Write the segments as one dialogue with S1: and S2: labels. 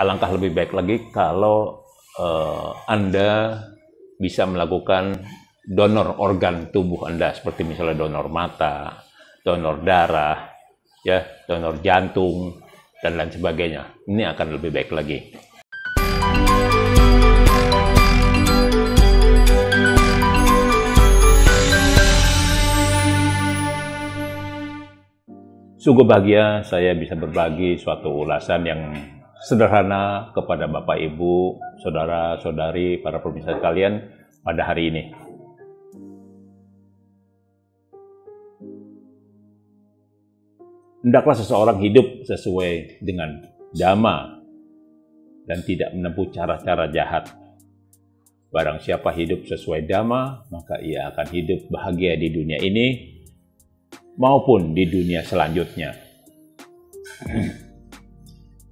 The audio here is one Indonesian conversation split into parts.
S1: alangkah lebih baik lagi kalau Anda bisa melakukan donor organ tubuh Anda, seperti misalnya donor mata, donor darah, ya, donor jantung, dan lain sebagainya. Ini akan lebih baik lagi. Sungguh bahagia saya bisa berbagi suatu ulasan yang sederhana kepada Bapak, Ibu, saudara-saudari, para pemirsa sekalian pada hari ini. Hendaklah seseorang hidup sesuai dengan dhamma dan tidak menempuh cara-cara jahat. Barang siapa hidup sesuai dhamma, maka ia akan hidup bahagia di dunia ini maupun di dunia selanjutnya.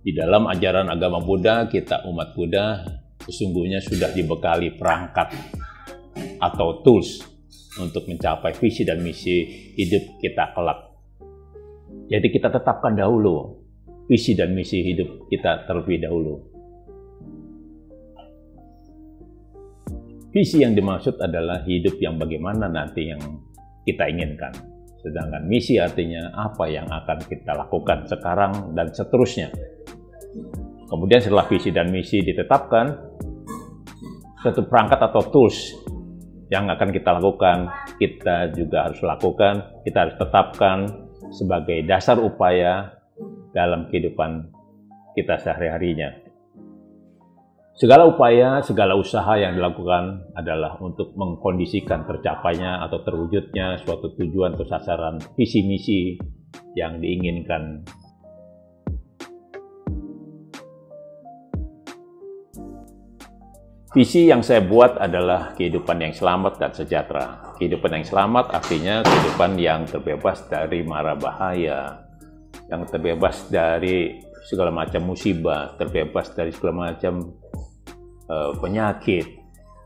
S1: Di dalam ajaran agama Buddha, kita umat Buddha sesungguhnya sudah dibekali perangkat atau tools untuk mencapai visi dan misi hidup kita kelak. Jadi kita tetapkan dahulu visi dan misi hidup kita terlebih dahulu. Visi yang dimaksud adalah hidup yang bagaimana nanti yang kita inginkan. Sedangkan misi artinya apa yang akan kita lakukan sekarang dan seterusnya. Kemudian setelah visi dan misi ditetapkan, satu perangkat atau tools yang akan kita lakukan, kita juga harus lakukan, kita harus tetapkan sebagai dasar upaya dalam kehidupan kita sehari-harinya. Segala upaya, segala usaha yang dilakukan adalah untuk mengkondisikan tercapainya atau terwujudnya suatu tujuan atau sasaran visi misi yang diinginkan. Visi yang saya buat adalah kehidupan yang selamat dan sejahtera. Kehidupan yang selamat artinya kehidupan yang terbebas dari mara bahaya, yang terbebas dari segala macam musibah, terbebas dari segala macam penyakit,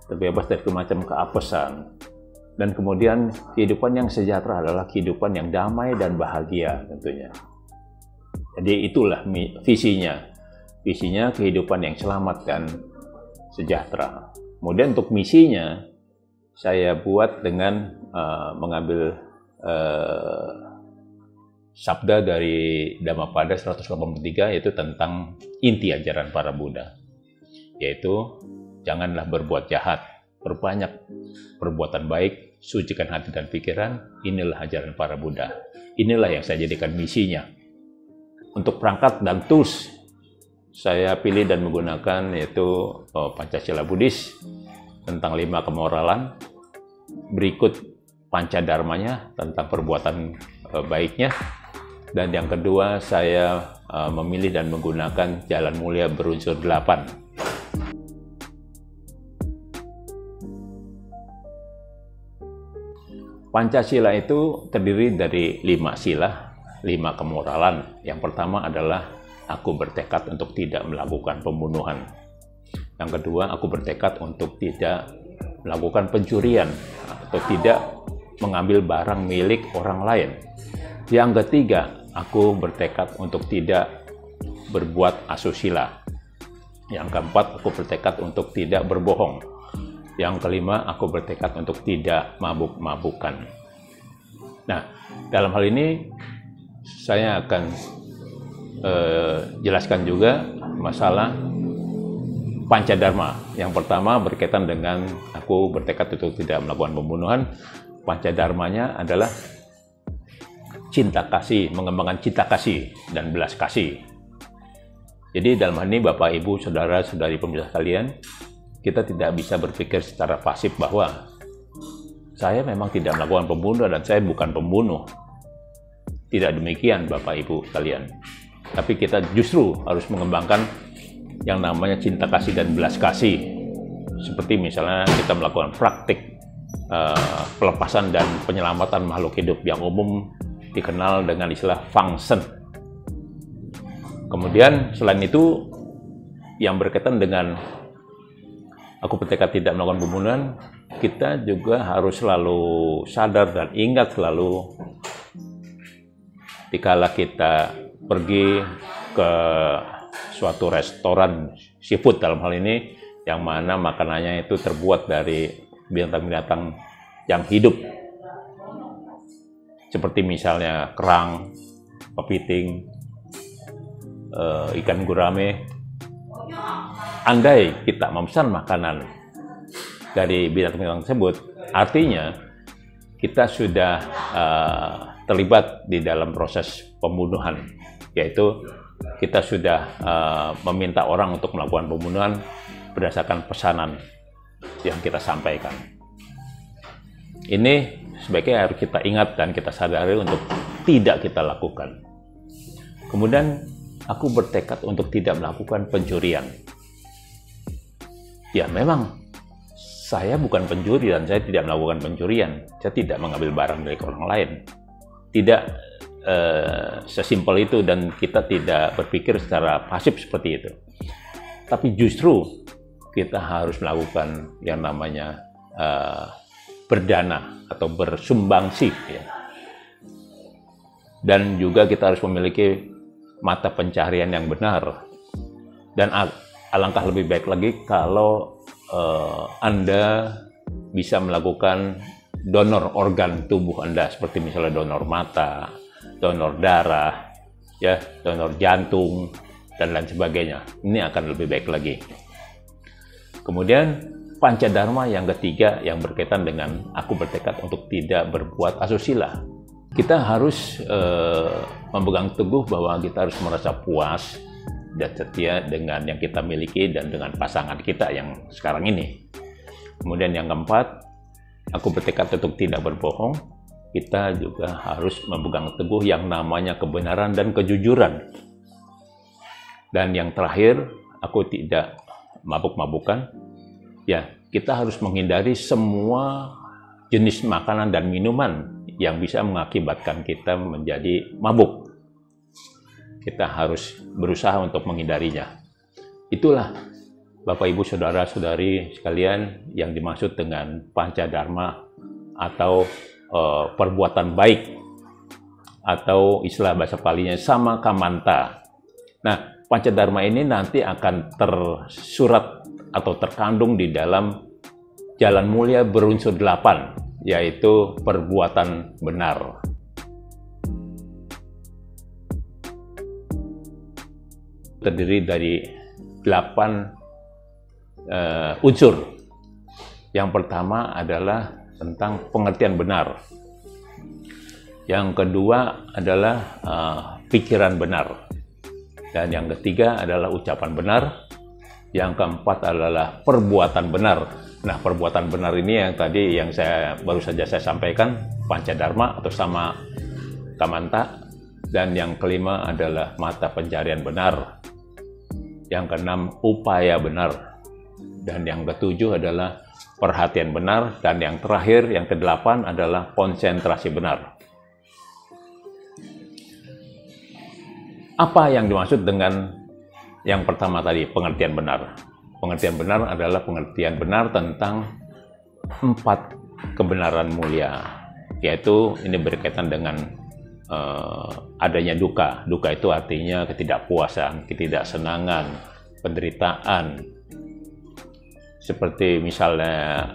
S1: terbebas dari segala macam keapesan. Dan kemudian kehidupan yang sejahtera adalah kehidupan yang damai dan bahagia tentunya. Jadi itulah visinya. Visinya kehidupan yang selamat dan sejahtera. Kemudian untuk misinya, saya buat dengan mengambil sabda dari Dhammapada 183, yaitu tentang inti ajaran para Buddha, yaitu janganlah berbuat jahat, perbanyak perbuatan baik, sucikan hati dan pikiran. Inilah ajaran para Buddha. Inilah yang saya jadikan misinya. Untuk perangkat dan tools saya pilih dan menggunakan yaitu Pancasila Buddhis tentang 5 kemoralan, berikut Pancadharmanya tentang perbuatan baiknya, dan yang kedua saya memilih dan menggunakan Jalan Mulia berunsur 8. Pancasila itu terdiri dari 5 sila, 5 kemoralan. Yang pertama adalah aku bertekad untuk tidak melakukan pembunuhan. Yang kedua, aku bertekad untuk tidak melakukan pencurian atau tidak mengambil barang milik orang lain. Yang ketiga, aku bertekad untuk tidak berbuat asusila. Yang keempat, aku bertekad untuk tidak berbohong. Yang kelima, aku bertekad untuk tidak mabuk-mabukan. Nah, dalam hal ini saya akan jelaskan juga masalah Pancadharma. Yang pertama berkaitan dengan aku bertekad untuk tidak melakukan pembunuhan. Pancadharmanya adalah cinta kasih, mengembangkan cinta kasih dan belas kasih. Jadi dalam hal ini Bapak, Ibu, saudara-saudari pemirsa sekalian, kita tidak bisa berpikir secara pasif bahwa saya memang tidak melakukan pembunuhan dan saya bukan pembunuh. Tidak demikian Bapak, Ibu sekalian. Tapi kita justru harus mengembangkan yang namanya cinta kasih dan belas kasih. Seperti misalnya kita melakukan praktik pelepasan dan penyelamatan makhluk hidup yang umum dikenal dengan istilah fangsen. Kemudian selain itu yang berkaitan dengan aku bertekad tidak melakukan pembunuhan, kita juga harus selalu sadar dan ingat selalu dikala kita pergi ke suatu restoran seafood dalam hal ini, yang mana makanannya itu terbuat dari binatang-binatang yang hidup, seperti misalnya kerang, kepiting, ikan gurame. Andai kita memesan makanan dari binatang-binatang tersebut, artinya kita sudah terlibat di dalam proses pembunuhan, yaitu kita sudah meminta orang untuk melakukan pembunuhan berdasarkan pesanan yang kita sampaikan. Ini sebaiknya harus kita ingat dan kita sadari untuk tidak kita lakukan. Kemudian aku bertekad untuk tidak melakukan pencurian. Ya memang saya bukan pencuri dan saya tidak melakukan pencurian. Saya tidak mengambil barang dari orang lain. Tidak sesimpel itu, dan kita tidak berpikir secara pasif seperti itu. Tapi justru kita harus melakukan yang namanya berdana atau bersumbangsi, ya. Dan juga kita harus memiliki mata pencaharian yang benar. Dan alangkah lebih baik lagi kalau Anda bisa melakukan donor organ tubuh Anda, seperti misalnya donor mata, donor darah, ya, donor jantung, dan lain sebagainya. Ini akan lebih baik lagi. Kemudian pancadharma yang ketiga yang berkaitan dengan aku bertekad untuk tidak berbuat asusila. Kita harus memegang teguh bahwa kita harus merasa puas dan setia dengan yang kita miliki dan dengan pasangan kita yang sekarang ini. Kemudian yang keempat, aku bertekad untuk tidak berbohong. Kita juga harus memegang teguh yang namanya kebenaran dan kejujuran. Dan yang terakhir, aku tidak mabuk-mabukan. Ya, kita harus menghindari semua jenis makanan dan minuman yang bisa mengakibatkan kita menjadi mabuk. Kita harus berusaha untuk menghindarinya. Itulah Bapak Ibu Saudara-saudari sekalian yang dimaksud dengan pancadharma atau perbuatan baik, atau istilah bahasa Palinya sama kamanta. Nah, pancadharma ini nanti akan tersurat atau terkandung di dalam jalan mulia berunsur 8, yaitu perbuatan benar. Terdiri dari 8 unsur. Yang pertama adalah tentang pengertian benar. Yang kedua adalah pikiran benar. Dan yang ketiga adalah ucapan benar. Yang keempat adalah perbuatan benar. Nah, perbuatan benar ini yang tadi yang baru saja saya sampaikan, pancadharma atau sama kamanta. Dan yang kelima adalah mata pencarian benar. Yang keenam, upaya benar. Dan yang ketujuh adalah perhatian benar. Dan yang terakhir, yang kedelapan adalah konsentrasi benar. Apa yang dimaksud dengan yang pertama tadi, pengertian benar? Pengertian benar adalah pengertian benar tentang 4 kebenaran mulia. Yaitu ini berkaitan dengan adanya duka. Duka itu artinya ketidakpuasan, ketidaksenangan, penderitaan. Seperti misalnya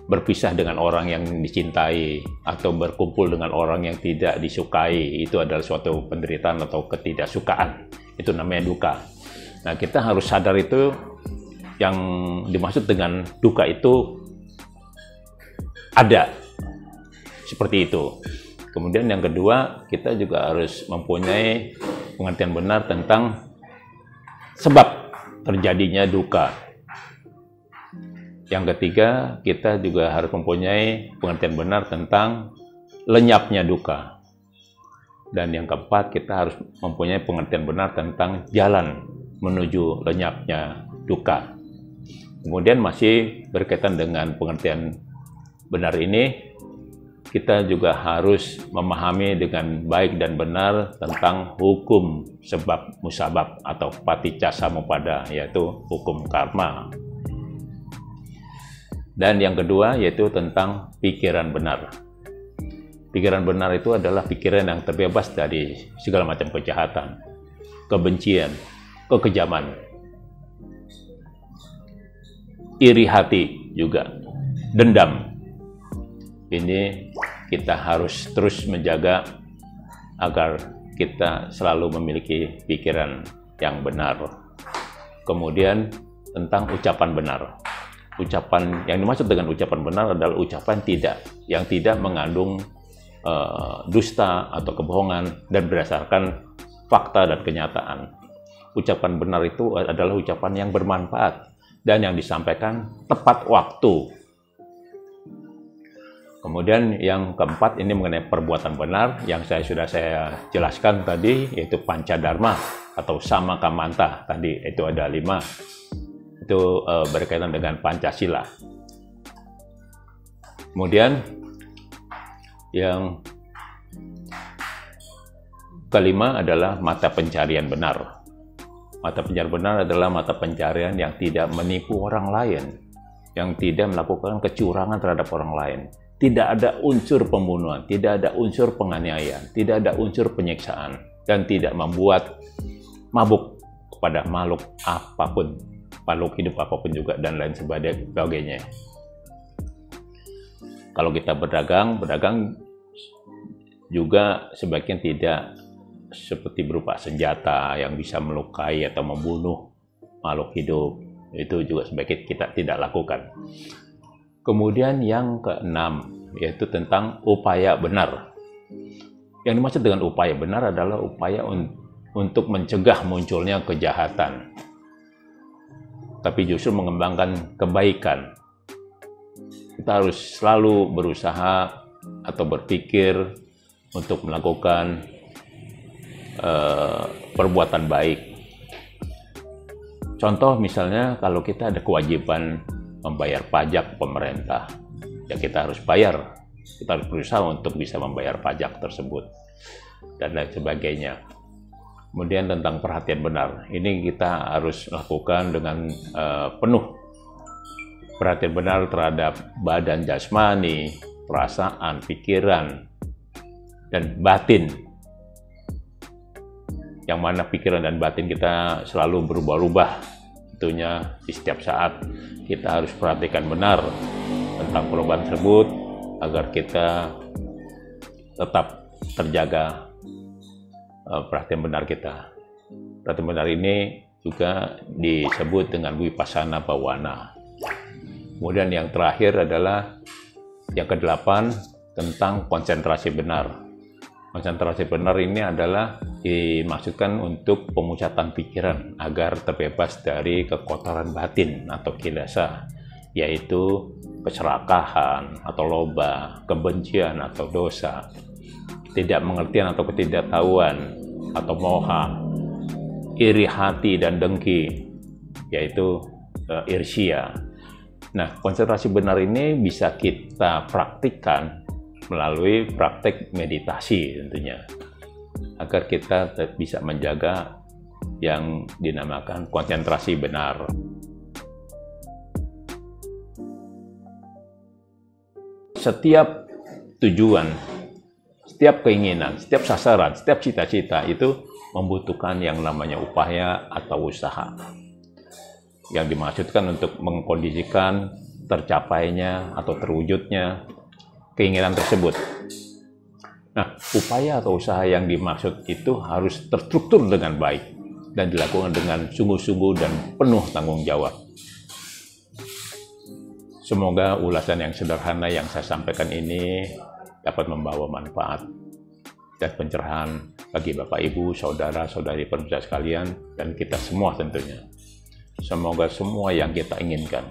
S1: berpisah dengan orang yang dicintai atau berkumpul dengan orang yang tidak disukai. Itu adalah suatu penderitaan atau ketidaksukaan. Itu namanya duka. Nah, kita harus sadar itu yang dimaksud dengan duka itu ada. Seperti itu. Kemudian yang kedua, kita juga harus mempunyai pengertian benar tentang sebab terjadinya duka. Yang ketiga, kita juga harus mempunyai pengertian benar tentang lenyapnya duka. Dan yang keempat, kita harus mempunyai pengertian benar tentang jalan menuju lenyapnya duka. Kemudian masih berkaitan dengan pengertian benar ini, kita juga harus memahami dengan baik dan benar tentang hukum sebab musabab atau paticca samuppada, yaitu hukum karma. Dan yang kedua yaitu tentang pikiran benar. Pikiran benar itu adalah pikiran yang terbebas dari segala macam kejahatan. kebencian, kekejaman, iri hati juga, dendam. Ini kita harus terus menjaga agar kita selalu memiliki pikiran yang benar. Kemudian tentang ucapan benar. Ucapan yang dimaksud dengan ucapan benar adalah ucapan yang tidak mengandung dusta atau kebohongan dan berdasarkan fakta dan kenyataan. Ucapan benar itu adalah ucapan yang bermanfaat dan yang disampaikan tepat waktu. Kemudian yang keempat ini mengenai perbuatan benar yang sudah saya jelaskan tadi, yaitu Pancadharma atau Samakamanta tadi, itu ada 5. Itu berkaitan dengan Pancasila. Kemudian yang kelima adalah mata pencarian benar. Mata pencarian benar adalah mata pencarian yang tidak menipu orang lain, yang tidak melakukan kecurangan terhadap orang lain. Tidak ada unsur pembunuhan, tidak ada unsur penganiayaan, tidak ada unsur penyiksaan, dan tidak membuat mabuk kepada makhluk apapun, makhluk hidup apapun juga, dan lain sebagainya. Kalau kita berdagang juga sebaiknya tidak seperti berupa senjata yang bisa melukai atau membunuh makhluk hidup. Itu juga sebaiknya kita tidak lakukan. Kemudian yang keenam, yaitu tentang upaya benar. Yang dimaksud dengan upaya benar adalah upaya untuk mencegah munculnya kejahatan, tapi justru mengembangkan kebaikan. Kita harus selalu berusaha atau berpikir untuk melakukan perbuatan baik. Contoh misalnya kalau kita ada kewajiban membayar pajak pemerintah, ya kita harus bayar. Kita harus berusaha untuk bisa membayar pajak tersebut dan lain sebagainya. Kemudian tentang perhatian benar, ini kita harus lakukan dengan penuh perhatian benar terhadap badan jasmani, perasaan, pikiran, dan batin. Yang mana pikiran dan batin kita selalu berubah-ubah. Tentunya di setiap saat kita harus perhatikan benar tentang perubahan tersebut agar kita tetap terjaga perhatian benar kita. Perhatian benar ini juga disebut dengan Vipassana Bhavana. Kemudian yang terakhir adalah yang ke-8 tentang konsentrasi benar. Konsentrasi benar ini adalah dimaksudkan untuk pemusatan pikiran agar terbebas dari kekotoran batin atau kilesa, yaitu keserakahan atau loba, kebencian atau dosa, tidak mengertian atau ketidaktahuan atau moha, iri hati dan dengki, yaitu irsya. Nah, konsentrasi benar ini bisa kita praktikkan melalui praktek meditasi tentunya, agar kita bisa menjaga yang dinamakan konsentrasi benar. Setiap tujuan, setiap keinginan, setiap sasaran, setiap cita-cita itu membutuhkan yang namanya upaya atau usaha, yang dimaksudkan untuk mengkondisikan tercapainya atau terwujudnya keinginan tersebut. Nah, upaya atau usaha yang dimaksud itu harus terstruktur dengan baik dan dilakukan dengan sungguh-sungguh dan penuh tanggung jawab. Semoga ulasan yang sederhana yang saya sampaikan ini dapat membawa manfaat dan pencerahan bagi Bapak, Ibu, Saudara-saudari pemirsa sekalian, dan kita semua tentunya. Semoga semua yang kita inginkan,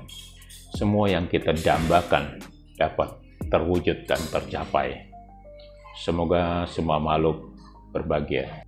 S1: semua yang kita dambakan dapat terwujud dan tercapai. Semoga semua makhluk berbahagia.